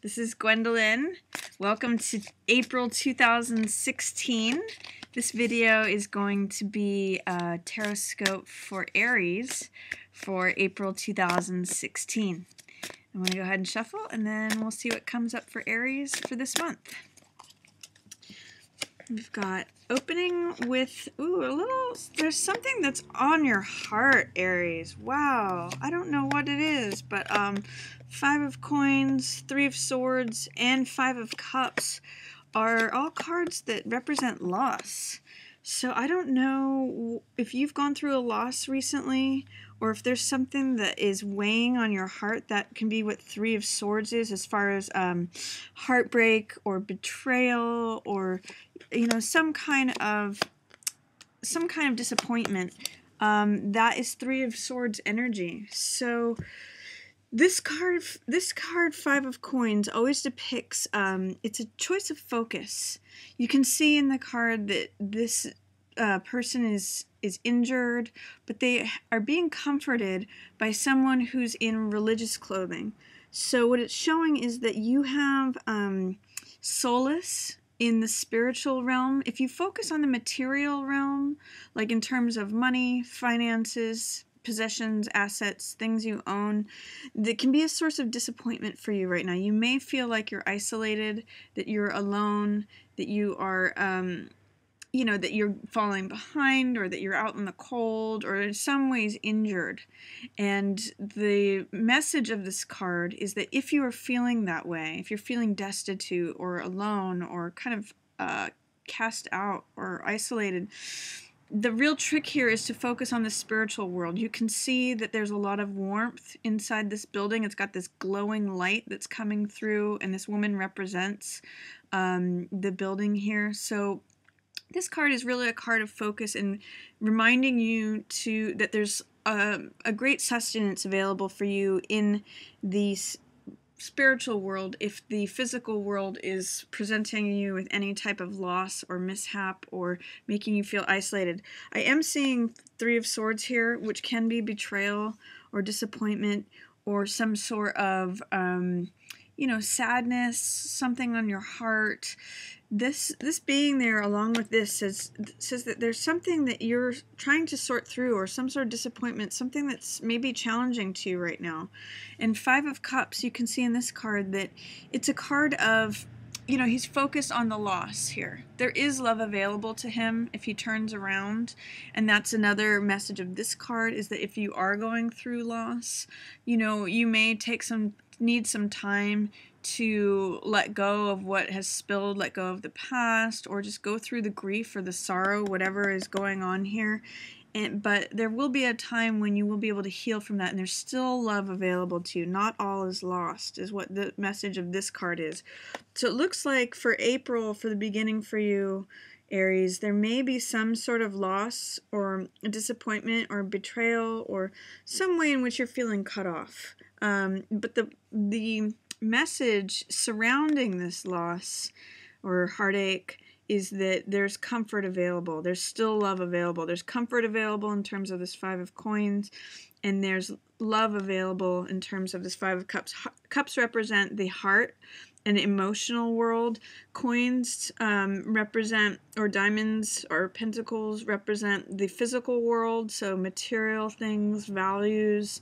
This is Gwendolyn. Welcome to April 2016. This video is going to be a Tarotscope for Aries for April 2016. I'm going to go ahead and shuffle, and then we'll see what comes up for Aries for this month. We've got opening with, there's something that's on your heart, Aries. Wow, I don't know what it is, but 5 of Coins, 3 of Swords, and 5 of Cups are all cards that represent loss. So I don't know if you've gone through a loss recently, or if there's something that is weighing on your heart. That can be what 3 of Swords is, as far as heartbreak or betrayal, or some kind of disappointment. That is 3 of Swords energy. So this card 5 of Coins always depicts it's a choice of focus. You can see in the card that this person is injured, but they are being comforted by someone who's in religious clothing. So what it's showing is that you have solace in the spiritual realm. If you focus on the material realm, like in terms of money, finances, possessions, assets, things you own, that can be a source of disappointment for you right now. You may feel like you're isolated, that you're alone, that you are that you're falling behind, or that you're out in the cold, or in some ways injured. And the message of this card is that if you are feeling that way, if you're feeling destitute or alone, or kind of cast out or isolated, the real trick here is to focus on the spiritual world. You can see that there's a lot of warmth inside this building. It's got this glowing light that's coming through, and this woman represents the building here. So this card is really a card of focus and reminding you that there's a great sustenance available for you in the spiritual world if the physical world is presenting you with any type of loss or mishap or making you feel isolated. I am seeing 3 of Swords here, which can be betrayal or disappointment or some sort of sadness, something on your heart. This being there along with this says that there's something that you're trying to sort through, or some sort of disappointment, something that's maybe challenging to you right now. And 5 of Cups, you can see in this card that it's a card of, he's focused on the loss here. There is love available to him if he turns around. And that's another message of this card, is that if you are going through loss, you may need some time to let go of what has spilled, let go of the past, or just go through the grief or the sorrow, whatever is going on here. But there will be a time when you will be able to heal from that, and there's still love available to you. Not all is lost, is what the message of this card is. So it looks like for April, for the beginning for you, Aries, there may be some sort of loss or a disappointment or betrayal, or some way in which you're feeling cut off. But the message surrounding this loss or heartache is that there's comfort available. There's still love available. There's comfort available in terms of this 5 of Coins, and there's love available in terms of this 5 of Cups. Cups represent the heart and emotional world. Coins represent, or diamonds or pentacles represent the physical world, so material things, values.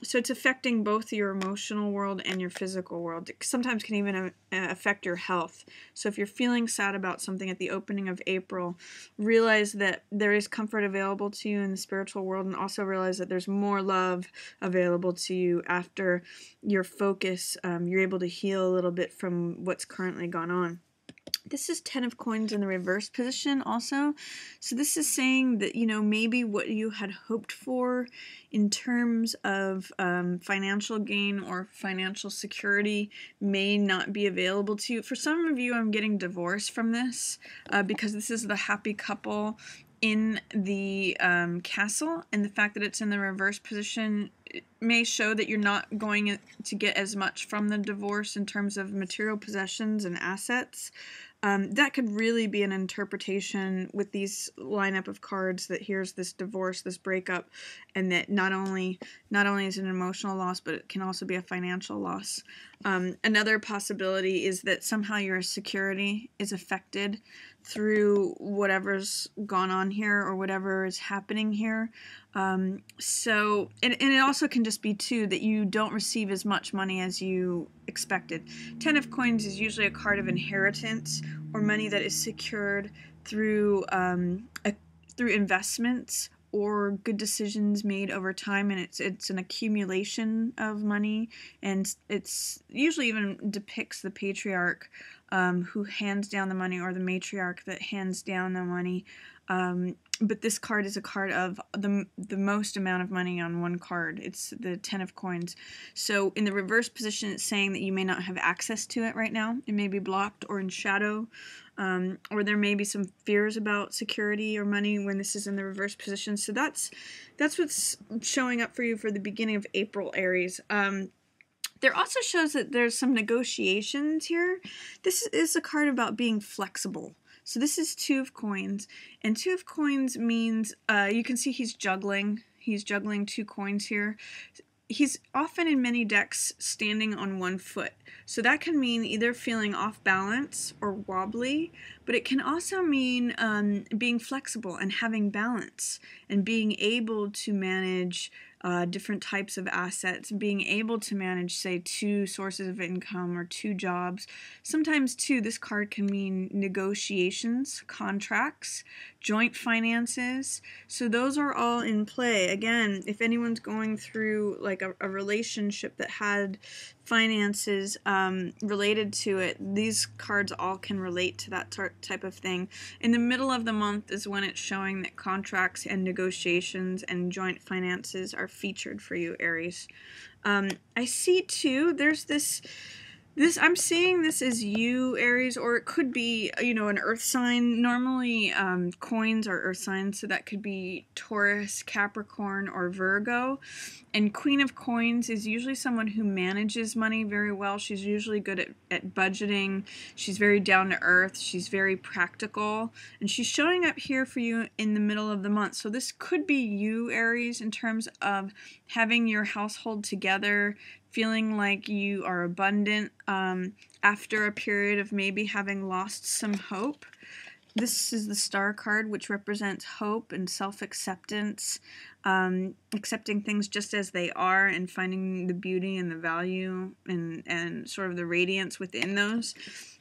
So it's affecting both your emotional world and your physical world. It sometimes can even affect your health. So if you're feeling sad about something at the opening of April, realize that there is comfort available to you in the spiritual world, and also realize that there's more love available to you after your focus. You're able to heal a little bit from what's currently gone on. This is 10 of Coins in the reverse position also. So this is saying that, maybe what you had hoped for in terms of financial gain or financial security may not be available to you. For some of you, I'm getting divorced from this because this is the happy couple in the castle, and the fact that it's in the reverse position, it may show that you're not going to get as much from the divorce in terms of material possessions and assets. That could really be an interpretation with these lineup of cards, that here's this divorce, this breakup, and that not only is it an emotional loss, but it can also be a financial loss. Another possibility is that somehow your security is affected through whatever's gone on here or whatever is happening here. And it also can just be, too, that you don't receive as much money as you expected. Ten of Coins is usually a card of inheritance or money that is secured through through investments or good decisions made over time, and it's an accumulation of money, and it's usually even depicts the patriarch who hands down the money, or the matriarch that hands down the money. But this card is a card of the most amount of money on one card. It's the Ten of Coins. So in the reverse position, it's saying that you may not have access to it right now. It may be blocked or in shadow, or there may be some fears about security or money when this is in the reverse position. So that's what's showing up for you for the beginning of April, Aries. There also shows that there's some negotiations here. This is a card about being flexible. So this is Two of Coins, and Two of Coins means, you can see he's juggling. He's juggling 2 coins here. He's often in many decks standing on one foot. So that can mean either feeling off balance or wobbly, but it can also mean being flexible and having balance and being able to manage different types of assets, being able to manage, say, 2 sources of income or 2 jobs. Sometimes, too, this card can mean negotiations, contracts, joint finances. So those are all in play. Again, if anyone's going through like a relationship that had finances related to it, these cards all can relate to that type of thing. In the middle of the month is when it's showing that contracts and negotiations and joint finances are featured for you, Aries. I see, too, there's this I'm seeing this as you, Aries, or it could be, an earth sign. Normally, coins are earth signs, so that could be Taurus, Capricorn, or Virgo. And Queen of Coins is usually someone who manages money very well. She's usually good at budgeting. She's very down to earth. She's very practical. And she's showing up here for you in the middle of the month. So this could be you, Aries, in terms of having your household together, feeling like you are abundant after a period of maybe having lost some hope. This is the Star card, which represents hope and self-acceptance, accepting things just as they are and finding the beauty and the value and sort of the radiance within those.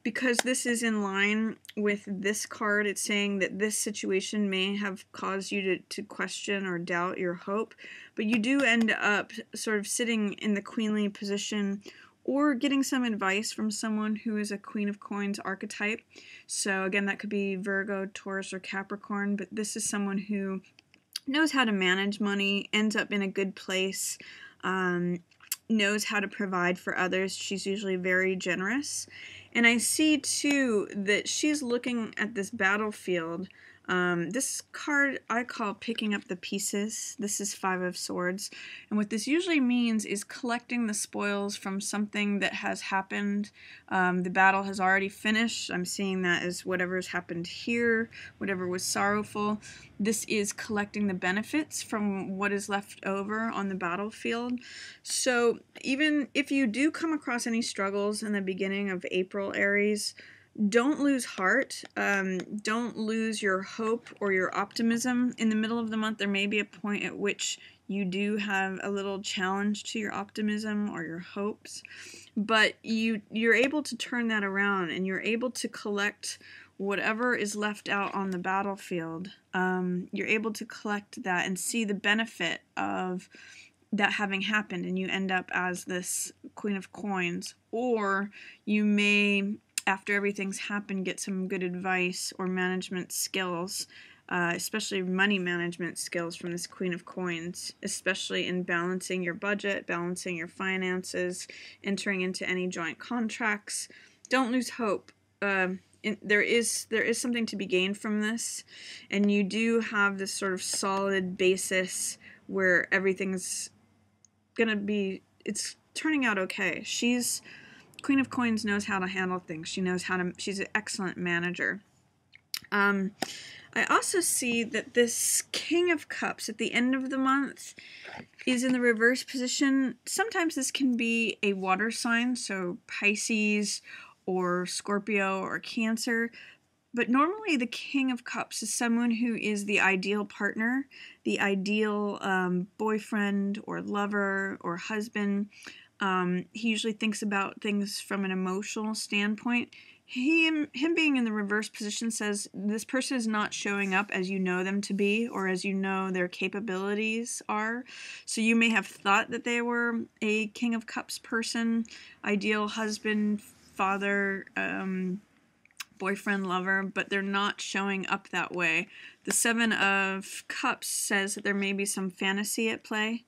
Because this is in line with this card, it's saying that this situation may have caused you to question or doubt your hope, but you do end up sort of sitting in the queenly position or getting some advice from someone who is a Queen of Coins archetype. So again, that could be Virgo, Taurus, or Capricorn, but this is someone who knows how to manage money, ends up in a good place, knows how to provide for others. She's usually very generous. And I see, too, that she's looking at this battlefield. This card I call picking up the pieces. This is Five of Swords. And what this usually means is collecting the spoils from something that has happened. The battle has already finished. I'm seeing that as whatever's happened here, whatever was sorrowful. This is collecting the benefits from what is left over on the battlefield. So even if you do come across any struggles in the beginning of April, Aries, don't lose heart. Don't lose your hope or your optimism. In the middle of the month, there may be a point at which you do have a little challenge to your optimism or your hopes, but you're able to turn that around, and you're able to collect whatever is left out on the battlefield. You're able to collect that and see the benefit of that having happened, and you end up as this Queen of Coins. Or you may, after everything's happened, get some good advice or management skills, especially money management skills from this Queen of Coins, especially in balancing your budget, balancing your finances, entering into any joint contracts. Don't lose hope. There is something to be gained from this, and you do have this sort of solid basis where everything's gonna be, it's turning out okay. Queen of Coins knows how to handle things. She's an excellent manager. I also see that this King of Cups at the end of the month is in the reverse position. Sometimes this can be a water sign, so Pisces or Scorpio or Cancer. But normally the King of Cups is someone who is the ideal partner, the ideal boyfriend or lover or husband. He usually thinks about things from an emotional standpoint. Him being in the reverse position says this person is not showing up as you know them to be or as you know their capabilities are. So you may have thought that they were a King of Cups person, ideal husband, father, boyfriend, lover, but they're not showing up that way. The Seven of Cups says that there may be some fantasy at play.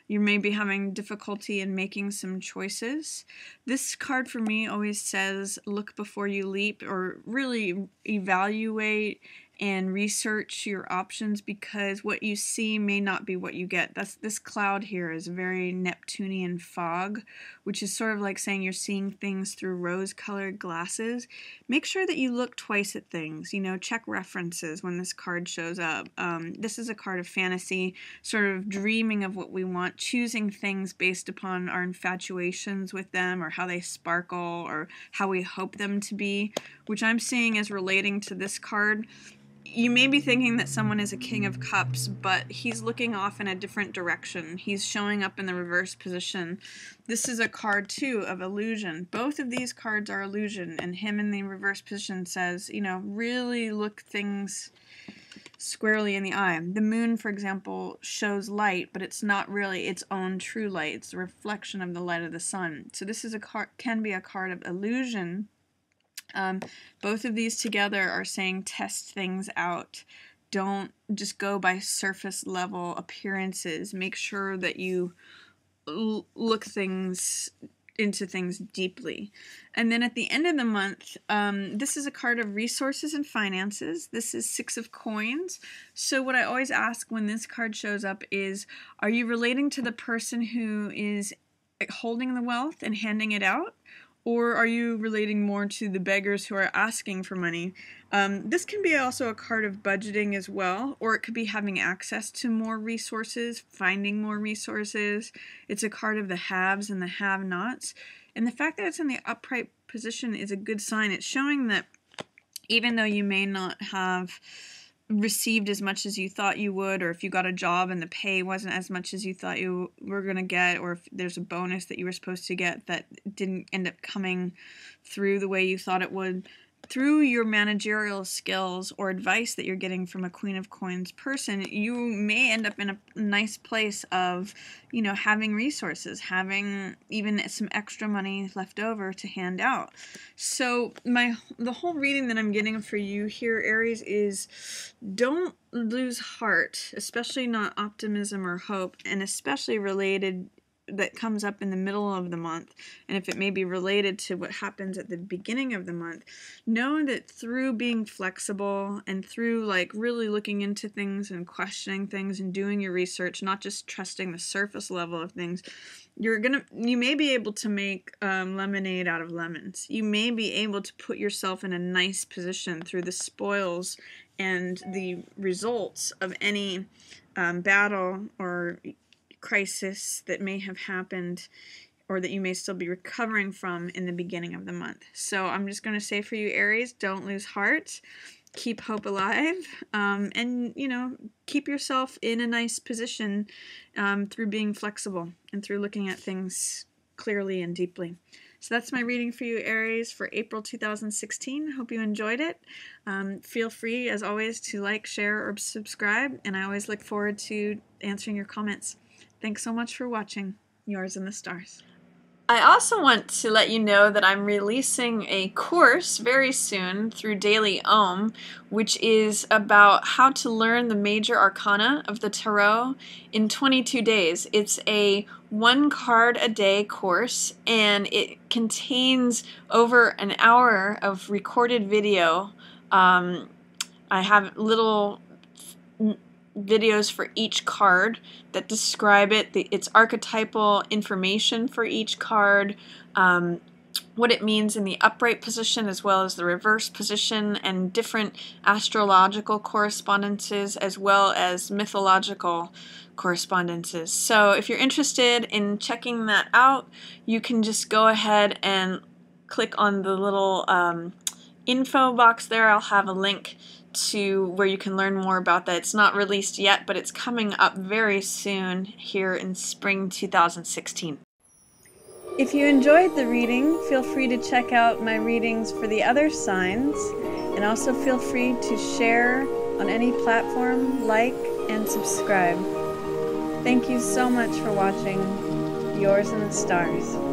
You may be having difficulty in making some choices. This card for me always says look before you leap, or really evaluate and research your options, because what you see may not be what you get. This cloud here is very Neptunian fog, which is sort of like saying you're seeing things through rose-colored glasses. Make sure that you look twice at things. Check references when this card shows up. This is a card of fantasy, sort of dreaming of what we want, choosing things based upon our infatuations with them or how they sparkle or how we hope them to be, which I'm seeing as relating to this card. You may be thinking that someone is a King of Cups, but he's looking off in a different direction. He's showing up in the reverse position. This is a card, too, of illusion. Both of these cards are illusion, and him in the reverse position says, really look things squarely in the eye. The moon, for example, shows light, but it's not really its own true light. It's a reflection of the light of the sun. So this is can be a card of illusion. Both of these together are saying test things out. Don't just go by surface level appearances. Make sure that you look into things deeply. And then at the end of the month, this is a card of resources and finances. This is Six of Coins. So what I always ask when this card shows up is, are you relating to the person who is holding the wealth and handing it out? Or are you relating more to the beggars who are asking for money? This can be also a card of budgeting as well, or it could be having access to more resources, finding more resources. It's a card of the haves and the have-nots. And the fact that it's in the upright position is a good sign. It's showing that even though you may not have received as much as you thought you would, or if you got a job and the pay wasn't as much as you thought you were going to get, or if there's a bonus that you were supposed to get that didn't end up coming through the way you thought it would, through your managerial skills or advice that you're getting from a Queen of Coins person, you may end up in a nice place of, having resources, having even some extra money left over to hand out. So the whole reading that I'm getting for you here, Aries, is don't lose heart, especially not optimism or hope, and especially related that comes up in the middle of the month, and if it may be related to what happens at the beginning of the month, know that through being flexible and through really looking into things and questioning things and doing your research, not just trusting the surface level of things, you may be able to make lemonade out of lemons. You may be able to put yourself in a nice position through the spoils and the results of any battle or crisis that may have happened or that you may still be recovering from in the beginning of the month. So I'm just going to say for you, Aries, don't lose heart. Keep hope alive, and keep yourself in a nice position through being flexible and through looking at things clearly and deeply. So that's my reading for you, Aries, for April 2016. Hope you enjoyed it. Feel free, as always, to like, share, or subscribe, and I always look forward to answering your comments. Thanks so much for watching. Yours in the Stars. I also want to let you know that I'm releasing a course very soon through Daily Ohm, which is about how to learn the major arcana of the tarot in 22 days. It's a 1 card a day course, and it contains over an hour of recorded video. I have little videos for each card that describe its archetypal information for each card, what it means in the upright position as well as the reverse position, and different astrological correspondences as well as mythological correspondences. So if you're interested in checking that out, you can just go ahead and click on the little info box there. I'll have a link to where you can learn more about that. It's not released yet, but it's coming up very soon here in spring 2016. If you enjoyed the reading, feel free to check out my readings for the other signs, and also feel free to share on any platform, like, and subscribe. Thank you so much for watching. Yours in the Stars.